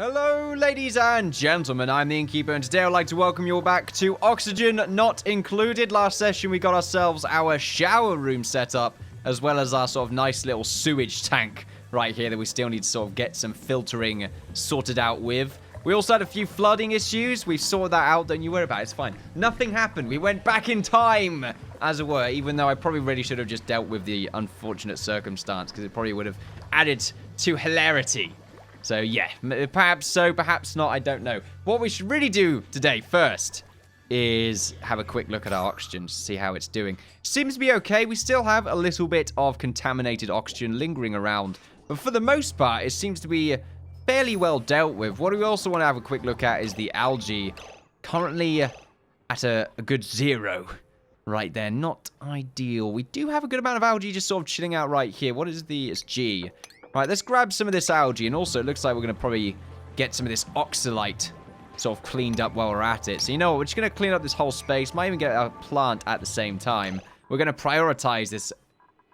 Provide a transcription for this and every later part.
Hello, ladies and gentlemen, I'm the Innkeeper, and today I'd like to welcome you all back to Oxygen Not Included. Last session, we got ourselves our shower room set up, as well as our sort of nice little sewage tank right here that we still need to sort of get some filtering sorted out with. We also had a few flooding issues. We've sorted that out. Don't you worry about it. It's fine. Nothing happened. We went back in time, as it were, even though I probably really should have just dealt with the unfortunate circumstance, because it probably would have added to hilarity. So, yeah, perhaps so, perhaps not, I don't know. What we should really do today first is have a quick look at our oxygen to see how it's doing. Seems to be okay. We still have a little bit of contaminated oxygen lingering around, but for the most part, it seems to be fairly well dealt with. What we also want to have a quick look at is the algae, currently at a good 0 right there. Not ideal. We do have a good amount of algae just sort of chilling out right here. What is the... It's G. Right, let's grab some of this algae, and also it looks like we're going to probably get some of this oxalite sort of cleaned up while we're at it. So you know what, we're just going to clean up this whole space, might even get a plant at the same time. We're going to prioritize this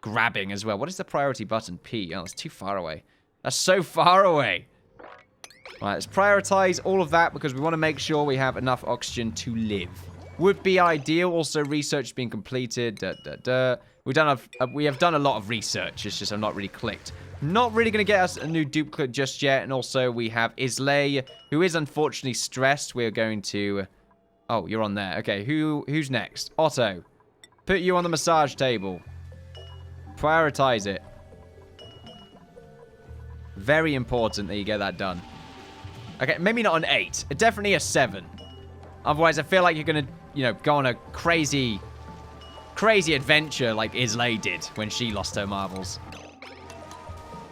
grabbing as well. What is the priority button? P. Oh, that's too far away. That's so far away. Right, let's prioritize all of that because we want to make sure we have enough oxygen to live. Would be ideal. Also, research being completed. We have done a lot of research. It's just I'm not really clicked. Not really going to get us a new duplicate just yet. And also, we have Islay, who is unfortunately stressed. We're going to... Oh, you're on there. Okay, who's next? Otto. Put you on the massage table. Prioritize it. Very important that you get that done. Okay, maybe not an 8. Definitely a 7. Otherwise, I feel like you're going to, you know, go on a crazy adventure like Islay did when she lost her marbles.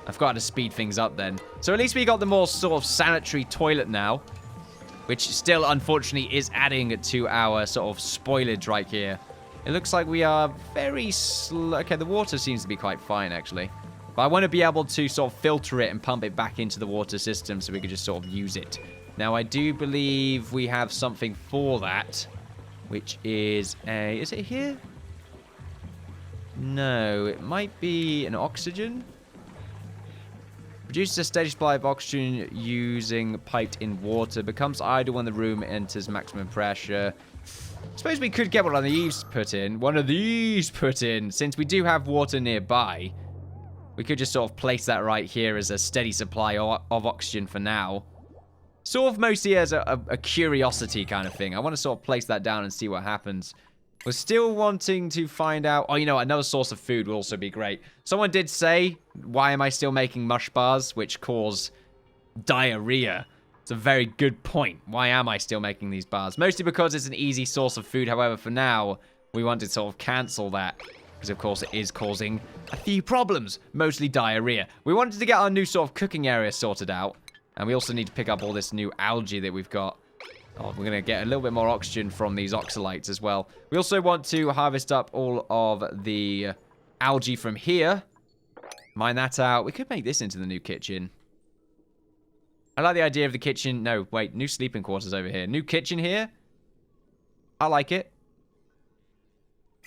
I've got to speed things up then. So at least we got the more sort of sanitary toilet now, which still, unfortunately, is adding to our sort of spoilage right here. It looks like we are very slow. Okay, the water seems to be quite fine, actually. But I want to be able to sort of filter it and pump it back into the water system so we can just sort of use it. Now, I do believe we have something for that, which is a... Is it here? No, it might be an oxygen. Produces a steady supply of oxygen using piped in water. Becomes idle when the room enters maximum pressure. Suppose we could get one of these put in. One of these put in. Since we do have water nearby, we could just sort of place that right here as a steady supply of oxygen for now. Sort of mostly as a curiosity kind of thing. I want to sort of place that down and see what happens. We're still wanting to find out... Oh, you know what? Another source of food will also be great. Someone did say, why am I still making mush bars, which cause diarrhea? It's a very good point. Why am I still making these bars? Mostly because it's an easy source of food. However, for now, we want to sort of cancel that. Because, of course, it is causing a few problems. Mostly diarrhea. We wanted to get our new sort of cooking area sorted out. And we also need to pick up all this new algae that we've got. Oh, we're going to get a little bit more oxygen from these oxalites as well. We also want to harvest up all of the algae from here. Mine that out. We could make this into the new kitchen. I like the idea of the kitchen. No, wait. New sleeping quarters over here. New kitchen here. I like it.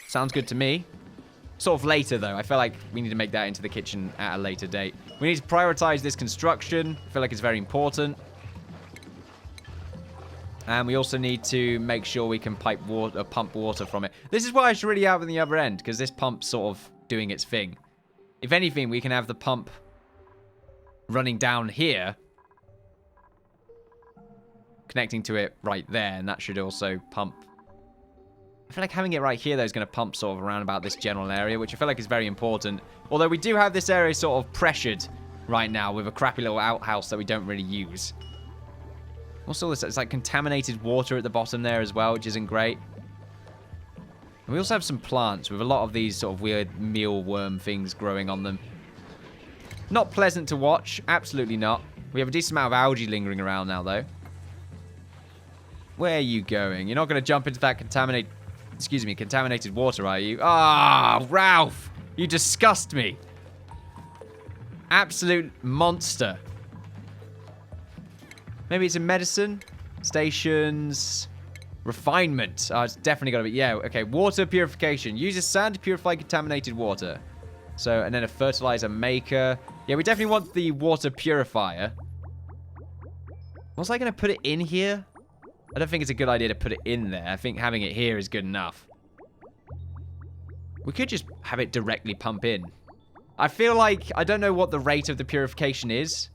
Sounds good to me. Sort of later, though. I feel like we need to make that into the kitchen at a later date. We need to prioritize this construction. I feel like it's very important. And we also need to make sure we can pump water from it. This is what I should really have on the other end, because this pump's sort of doing its thing. If anything, we can have the pump running down here, connecting to it right there, and that should also pump. I feel like having it right here, though, is going to pump sort of around about this general area, which I feel like is very important. Although we do have this area sort of pressured right now with a crappy little outhouse that we don't really use. Also, it's like contaminated water at the bottom there as well, which isn't great. And we also have some plants with a lot of these sort of weird mealworm things growing on them. Not pleasant to watch. Absolutely not. We have a decent amount of algae lingering around now, though. Where are you going? You're not going to jump into that contaminated water, are you? Ah, Ralph! You disgust me. Absolute monster. Maybe it's in medicine, stations, refinement. Oh, it's definitely got to be, yeah, okay. Water purification. Uses sand to purify contaminated water. So, and then a fertilizer maker. Yeah, we definitely want the water purifier. Was I going to put it in here? I don't think it's a good idea to put it in there. I think having it here is good enough. We could just have it directly pump in. I feel like, I don't know what the rate of the purification is.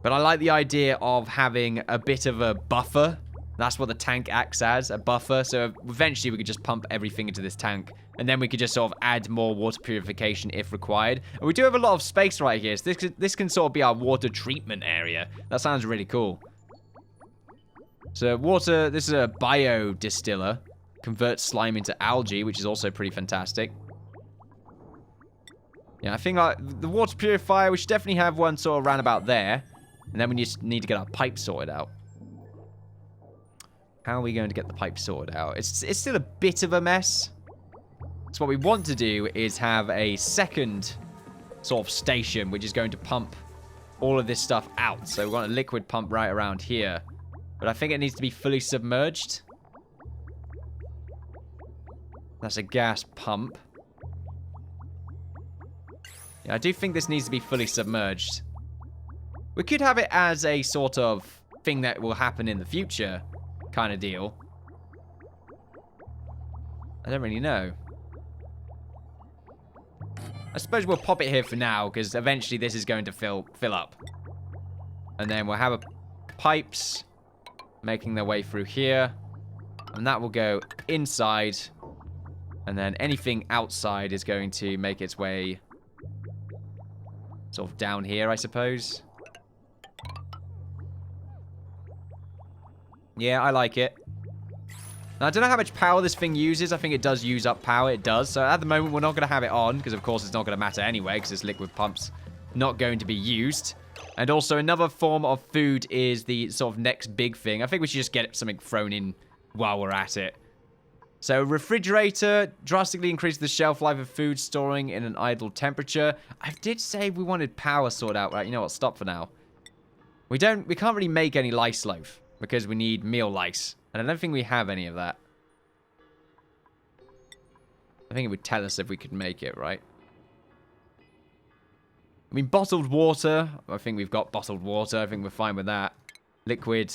But I like the idea of having a bit of a buffer. That's what the tank acts as, a buffer. So eventually we could just pump everything into this tank. And then we could just sort of add more water purification if required. And we do have a lot of space right here. So this can sort of be our water treatment area. That sounds really cool. So water, this is a biodistiller. Converts slime into algae, which is also pretty fantastic. Yeah, I think the water purifier, we should definitely have one sort of around about there. And then we just need to get our pipe sorted out. How are we going to get the pipe sorted out? It's still a bit of a mess. So what we want to do is have a second sort of station, which is going to pump all of this stuff out. So we want a liquid pump right around here. But I think it needs to be fully submerged. That's a gas pump. Yeah, I do think this needs to be fully submerged. We could have it as a sort of thing that will happen in the future kind of deal. I don't really know. I suppose we'll pop it here for now, because eventually this is going to fill up. And then we'll have pipes making their way through here. And that will go inside. And then anything outside is going to make its way sort of down here, I suppose. Yeah, I like it. Now, I don't know how much power this thing uses. I think it does use up power. It does. So at the moment, we're not going to have it on, because of course it's not going to matter anyway, because this liquid pump's not going to be used. And also another form of food is the sort of next big thing. I think we should just get something thrown in while we're at it. So refrigerator drastically increases the shelf life of food storing in an idle temperature. I did say we wanted power sorted out, right? You know what? Stop for now. We can't really make any lice loaf because we need meal lice. And I don't think we have any of that. I think it would tell us if we could make it, right? I mean, bottled water. I think we've got bottled water. I think we're fine with that. Liquid.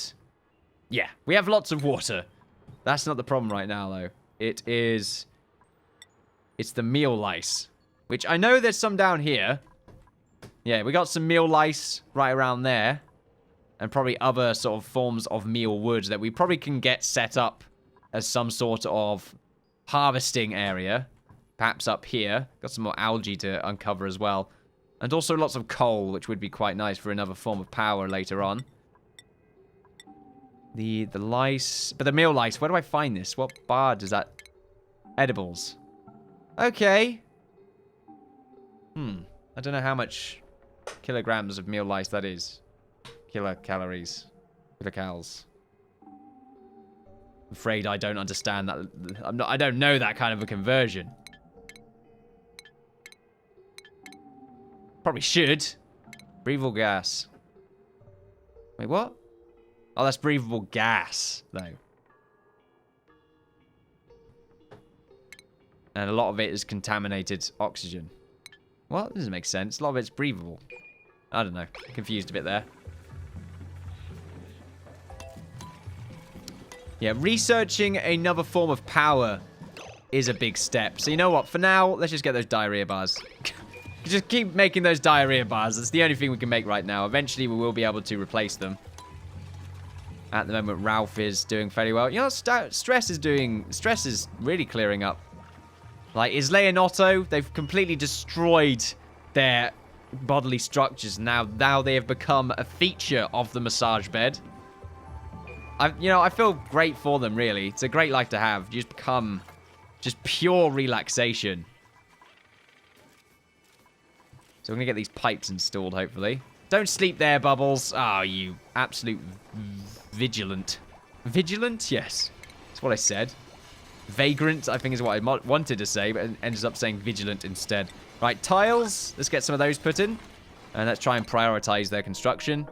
Yeah, we have lots of water. That's not the problem right now, though. It's the meal lice. Which I know there's some down here. Yeah, we got some meal lice right around there. And probably other sort of forms of meal wood that we probably can get set up as some sort of harvesting area. Perhaps up here. Got some more algae to uncover as well. And also lots of coal, which would be quite nice for another form of power later on. The lice... But the meal lice, where do I find this? What bar does that... Edibles. Okay. I don't know how much kilograms of meal lice that is. Kilocalories. Kilocals. I'm afraid I don't understand that. I don't know that kind of a conversion. Probably should. Breathable gas. Wait, what? Oh, that's breathable gas, though. And a lot of it is contaminated oxygen. What? That doesn't make sense. A lot of it's breathable. I don't know. Confused a bit there. Yeah, researching another form of power is a big step. So you know what? For now, let's just get those diarrhea bars. Just keep making those diarrhea bars. That's the only thing we can make right now. Eventually, we will be able to replace them. At the moment, Ralph is doing fairly well. You know, Stress is really clearing up. Like, Islay and Otto, they've completely destroyed their bodily structures. Now they have become a feature of the massage bed. I feel great for them, really. It's a great life to have. You just become just pure relaxation. So we're going to get these pipes installed, hopefully. Don't sleep there, Bubbles. Oh, you absolute vigilant. Vigilant? Yes. That's what I said. Vagrant, I think is what I wanted to say, but ended up saying vigilant instead. Right, tiles. Let's get some of those put in. And let's try and prioritize their construction.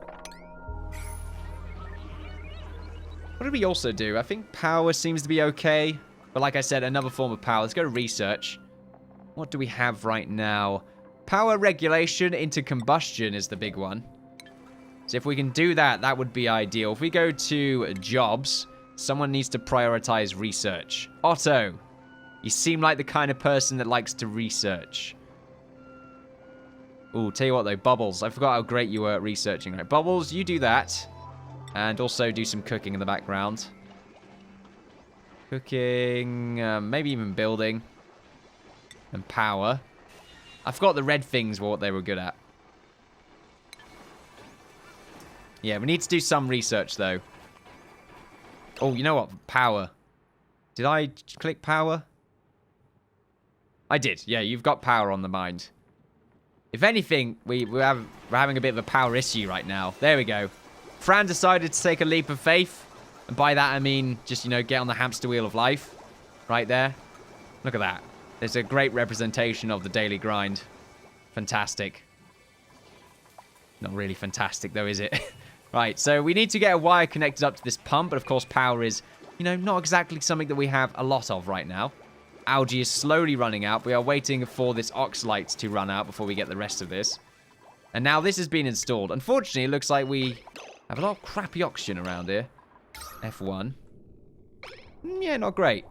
What did we also do? I think power seems to be okay. But like I said, another form of power. Let's go to research. What do we have right now? Power regulation into combustion is the big one. So if we can do that, that would be ideal. If we go to jobs, someone needs to prioritize research. Otto, you seem like the kind of person that likes to research. Ooh, tell you what though, Bubbles, I forgot how great you were at researching. Right, Bubbles, you do that. And also do some cooking in the background. Cooking, maybe even building. And power. I forgot the red things were what they were good at. Yeah, we need to do some research, though. Oh, you know what? Power. Did I click power? I did. Yeah, you've got power on the mind. If anything, we're having a bit of a power issue right now. There we go. Fran decided to take a leap of faith. And by that, I mean just, you know, get on the hamster wheel of life. Right there. Look at that. There's a great representation of the daily grind. Fantastic. Not really fantastic, though, is it? Right, so we need to get a wire connected up to this pump, but of course power is, you know, not exactly something that we have a lot of right now. Algae is slowly running out. We are waiting for this oxalite to run out before we get the rest of this. And now this has been installed. Unfortunately, it looks like we have a lot of crappy oxygen around here. F1. Yeah, not great.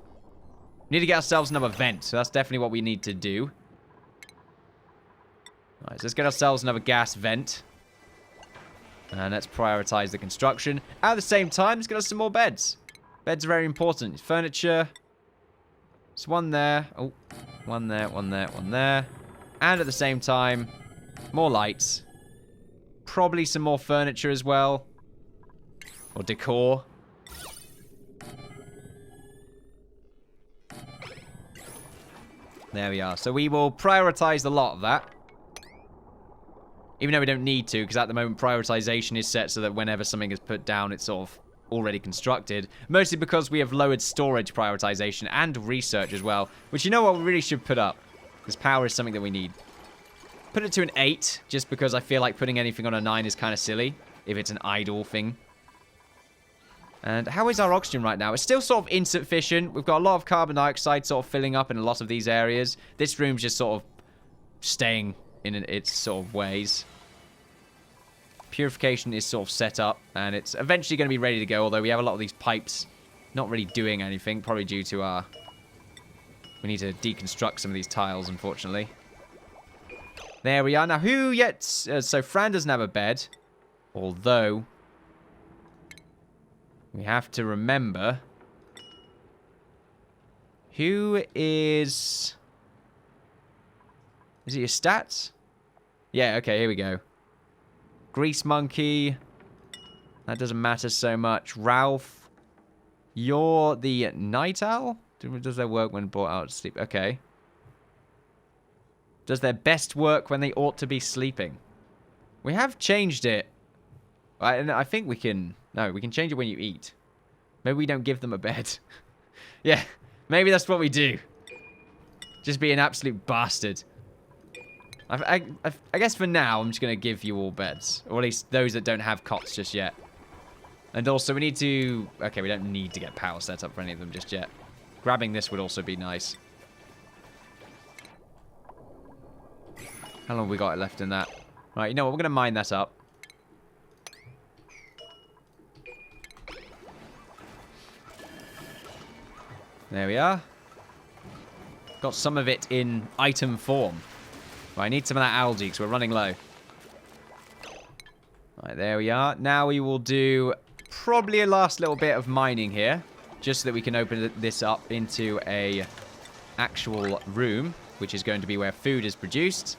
We need to get ourselves another vent, so that's definitely what we need to do. Alright, so let's get ourselves another gas vent. And let's prioritize the construction. At the same time, let's get us some more beds. Beds are very important. Furniture. There's one there. Oh, one there, one there, one there. And at the same time, more lights. Probably some more furniture as well. Or decor. There we are. So we will prioritize a lot of that. Even though we don't need to, because at the moment prioritization is set so that whenever something is put down, it's sort of already constructed. Mostly because we have lowered storage prioritization and research as well. Which, you know what, we really should put up. Because power is something that we need. Put it to an 8, just because I feel like putting anything on a 9 is kind of silly. If it's an idle thing. And how is our oxygen right now? It's still sort of insufficient. We've got a lot of carbon dioxide sort of filling up in a lot of these areas. This room's just sort of staying in its sort of ways. Purification is sort of set up, and it's eventually going to be ready to go, although we have a lot of these pipes not really doing anything, probably due to our... We need to deconstruct some of these tiles, unfortunately. There we are. Now, who yet... so, Fran doesn't have a bed, although... We have to remember... Who is... Is it your stats? Yeah, okay, here we go. Grease Monkey. That doesn't matter so much. Ralph. You're the night owl? Does their work when brought out to sleep? Okay. Does their best work when they ought to be sleeping? We have changed it. I think we can... No, we can change it when you eat. Maybe we don't give them a bed. Yeah, maybe that's what we do. Just be an absolute bastard. I guess for now, I'm just going to give you all beds. Or at least those that don't have cots just yet. And also, we need to... Okay, we don't need to get power set up for any of them just yet. Grabbing this would also be nice. How long have we got left in that? Right, you know what? We're going to mine that up. There we are. Got some of it in item form. Right, I need some of that algae because we're running low. Right, there we are. Now we will do probably a last little bit of mining here. Just so that we can open this up into a actual room. Which is going to be where food is produced.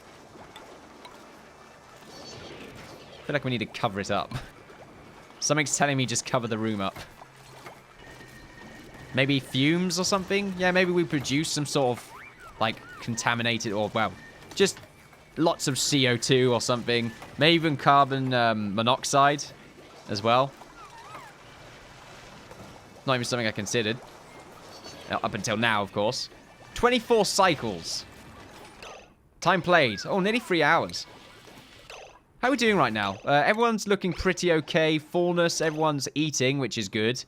I feel like we need to cover it up. Something's telling me just cover the room up. Maybe fumes or something? Yeah, maybe we produce some sort of, like, contaminated or, well, just lots of CO2 or something. Maybe even carbon monoxide as well. Not even something I considered. Up until now, of course. 24 cycles. Time played. Oh, nearly 3 hours. How are we doing right now? Everyone's looking pretty okay. Fullness, everyone's eating, which is good.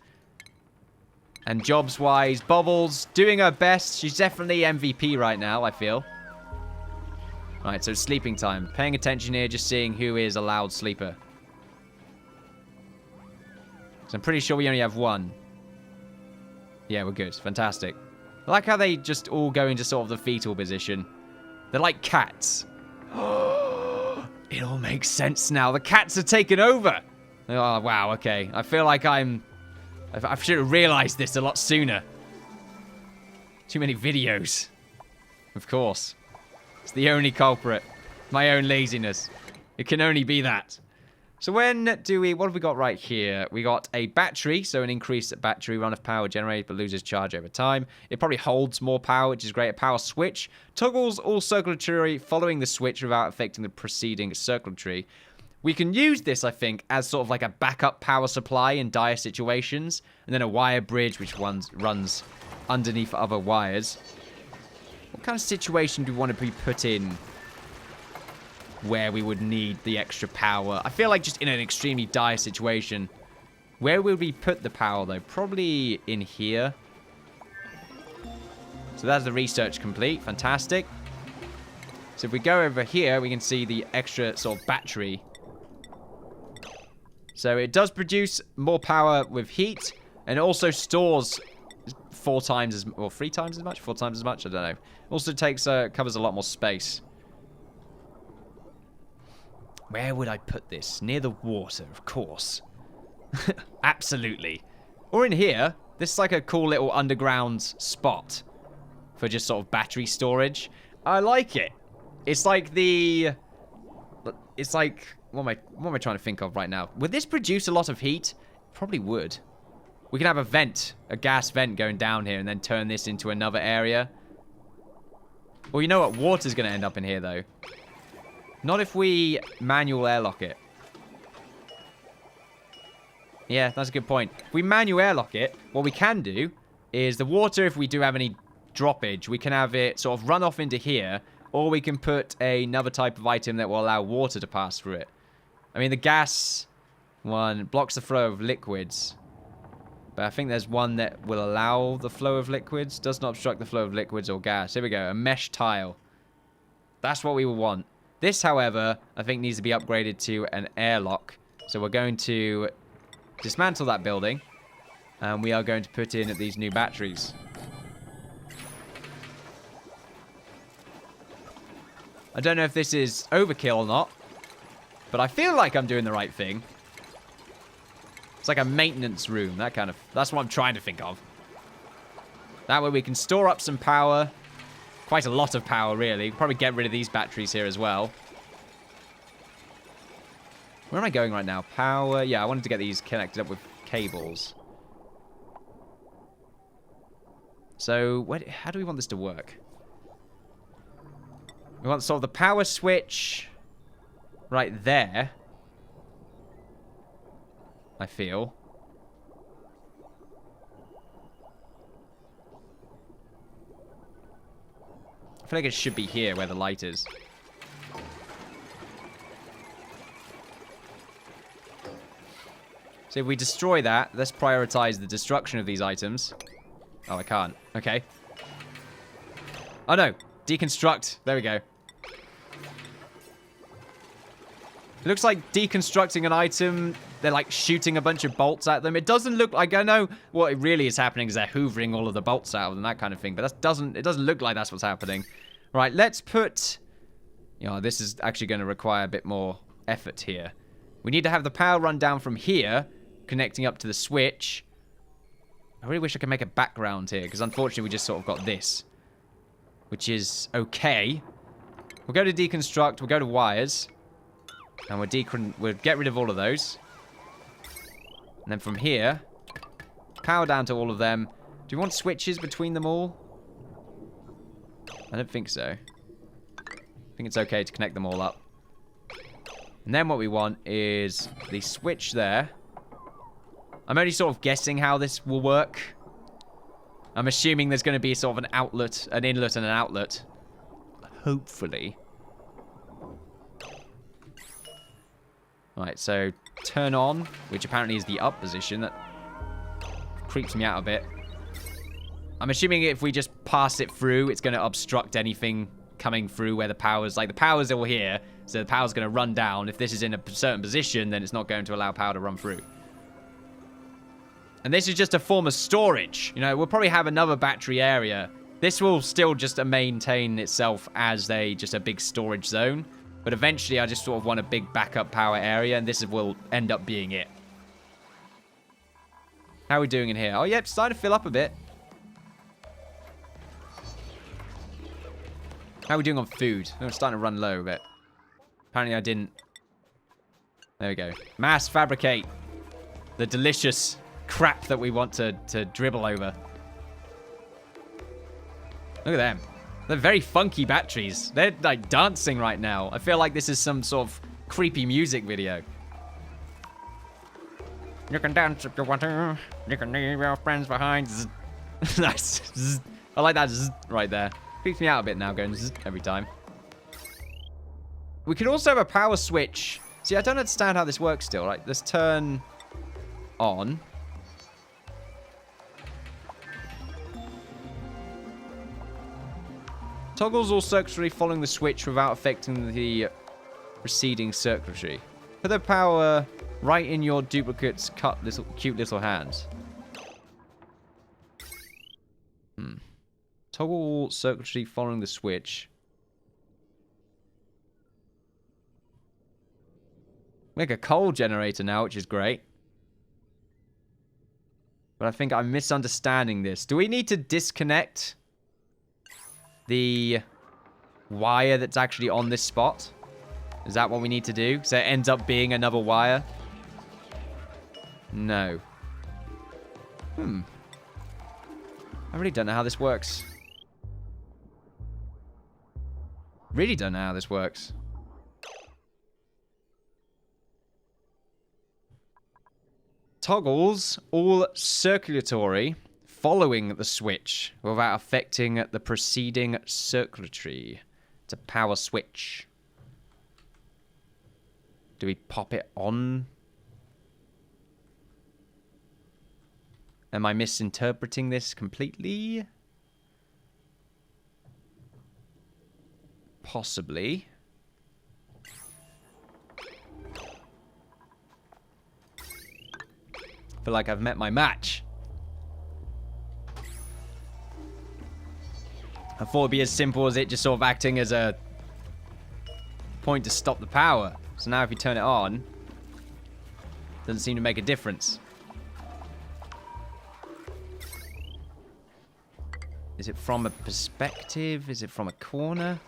And jobs-wise, Bubbles doing her best. She's definitely MVP right now, I feel. Right, so sleeping time. Paying attention here, just seeing who is a loud sleeper. So I'm pretty sure we only have one. Yeah, we're good. Fantastic. I like how they just all go into sort of the fetal position. They're like cats. It all makes sense now. The cats have taken over. Oh, wow, okay. I feel like I should have realized this a lot sooner. Too many videos. Of course. It's the only culprit. My own laziness. It can only be that. So when do we... What have we got right here? We got a battery, so an increased battery run of power generated but loses charge over time. It probably holds more power, which is great. A power switch toggles all circuitry following the switch without affecting the preceding circuitry. We can use this, I think, as sort of like a backup power supply in dire situations. And then a wire bridge, which runs underneath other wires. What kind of situation do we want to be put in where we would need the extra power? I feel like just in an extremely dire situation. Where would we put the power, though? Probably in here. So that's the research complete. Fantastic. So if we go over here, we can see the extra sort of battery. So it does produce more power with heat, and it also stores 4 times as... or 3 times as much? 4 times as much? I don't know. Also takes covers a lot more space. Where would I put this? Near the water, of course. Absolutely. Or in here. This is like a cool little underground spot for just sort of battery storage. I like it. It's like the... It's like... What am I trying to think of right now? Would this produce a lot of heat? Probably would. We can have a vent, a gas vent going down here and then turn this into another area. Well, you know what? Water's going to end up in here, though. Not if we manual airlock it. Yeah, that's a good point. If we manual airlock it, what we can do is the water, if we do have any droppage, we can have it sort of run off into here, or we can put another type of item that will allow water to pass through it. I mean, the gas one blocks the flow of liquids. But I think there's one that will allow the flow of liquids. Does not obstruct the flow of liquids or gas. Here we go. A mesh tile. That's what we will want. This, however, I think needs to be upgraded to an airlock. So we're going to dismantle that building. And we are going to put in these new batteries. I don't know if this is overkill or not. But I feel like I'm doing the right thing. It's like a maintenance room. That's what I'm trying to think of. That way we can store up some power. Quite a lot of power, really. Probably get rid of these batteries here as well. Where am I going right now? Power. Yeah, I wanted to get these connected up with cables. So, how do we want this to work? We want sort of the power switch right there. I feel. I feel like it should be here where the light is. So if we destroy that, let's prioritize the destruction of these items. Oh, I can't. Okay. Oh, no. Deconstruct. There we go. It looks like deconstructing an item, they're like shooting a bunch of bolts at them. It doesn't look like, I know what it really is happening is they're hoovering all of the bolts out and that kind of thing, but it doesn't look like that's what's happening. Right, let's put, this is actually going to require a bit more effort here. We need to have the power run down from here, connecting up to the switch. I really wish I could make a background here, because unfortunately we just sort of got this, which is okay. We'll go to deconstruct, we'll go to wires. And we'll get rid of all of those. And then from here, power down to all of them. Do we want switches between them all? I don't think so. I think it's okay to connect them all up. And then what we want is the switch there. I'm only sort of guessing how this will work. I'm assuming there's going to be sort of an outlet, an inlet and an outlet. Hopefully. Right, so turn on, which apparently is the up position. That creeps me out a bit. I'm assuming if we just pass it through, it's going to obstruct anything coming through where the power's... Like, the power's all here, so the power's going to run down. If this is in a certain position, then it's not going to allow power to run through. And this is just a form of storage. You know, we'll probably have another battery area. This will still just maintain itself as just a big storage zone. But eventually, I just sort of want a big backup power area, and this will end up being it. How are we doing in here? Oh, yeah, it's starting to fill up a bit. How are we doing on food? Oh, it's starting to run low a bit. Apparently, I didn't. There we go. Mass fabricate the delicious crap that we want to dribble over. Look at them. They're very funky batteries. They're like dancing right now. I feel like this is some sort of creepy music video. You can dance if you want to. You can leave your friends behind. Nice. I like that right there. Creeps me out a bit now going every time. We could also have a power switch. See, I don't understand how this works still. Right, let's turn on. Toggles all circuitry following the switch without affecting the preceding circuitry. Put the power right in your duplicate's cute little hands. Toggle circuitry following the switch. Make a coal generator now, which is great. But I think I'm misunderstanding this. Do we need to disconnect the wire that's actually on this spot? Is that what we need to do? So it ends up being another wire? No. I really don't know how this works. Really don't know how this works. Toggles all circulatory following the switch without affecting the preceding circuitry. It's a power switch. Do we pop it on? Am I misinterpreting this completely? Possibly. I feel like I've met my match. I thought it'd be as simple as it just sort of acting as a point to stop the power. So now if you turn it on, it doesn't seem to make a difference. Is it from a perspective? Is it from a corner?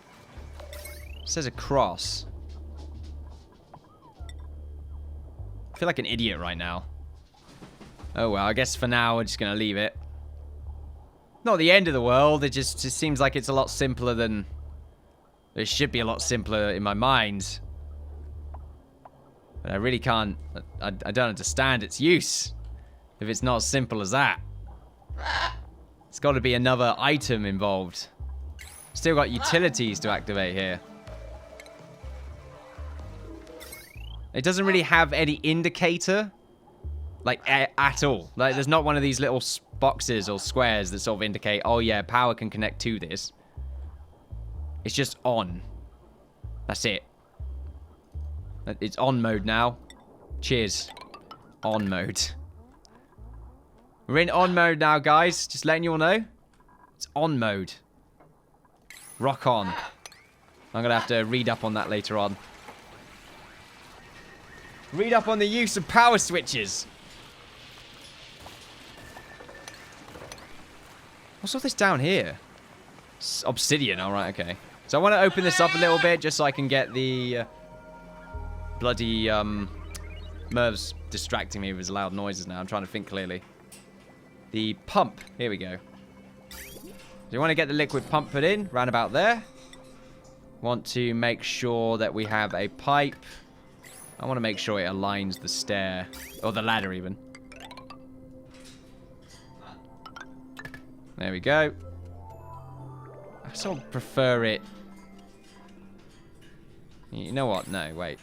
It says a cross. I feel like an idiot right now. Oh well, I guess for now we're just going to leave it. Not the end of the world, it just seems like it's a lot simpler than... It should be a lot simpler in my mind. But I really can't... I don't understand its use. If it's not as simple as that. It's got to be another item involved. Still got utilities to activate here. It doesn't really have any indicator. Like, at all. Like, there's not one of these little boxes or squares that sort of indicate, oh yeah, power can connect to this. It's just on. That's it. It's on mode now. Cheers. On mode. We're in on mode now, guys. Just letting you all know. It's on mode. Rock on. I'm going to have to read up on that later on. Read up on the use of power switches. What's all this down here? It's obsidian. All right, okay. So I want to open this up a little bit just so I can get the bloody Merv's distracting me with his loud noises now. I'm trying to think clearly. The pump. Here we go. So you want to get the liquid pump put in, round about there. Want to make sure that we have a pipe. I want to make sure it aligns the stair, or the ladder even. There we go. I sort of prefer it. You know what? No, wait.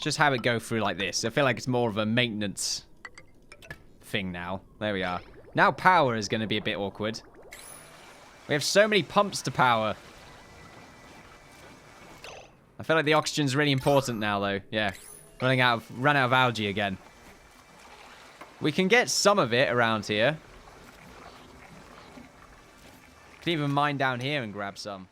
Just have it go through like this. I feel like it's more of a maintenance thing now. There we are. Now power is going to be a bit awkward. We have so many pumps to power. feel like the oxygen's really important now, though. Yeah. Ran out of algae again. We can get some of it around here. Can even mine down here and grab some.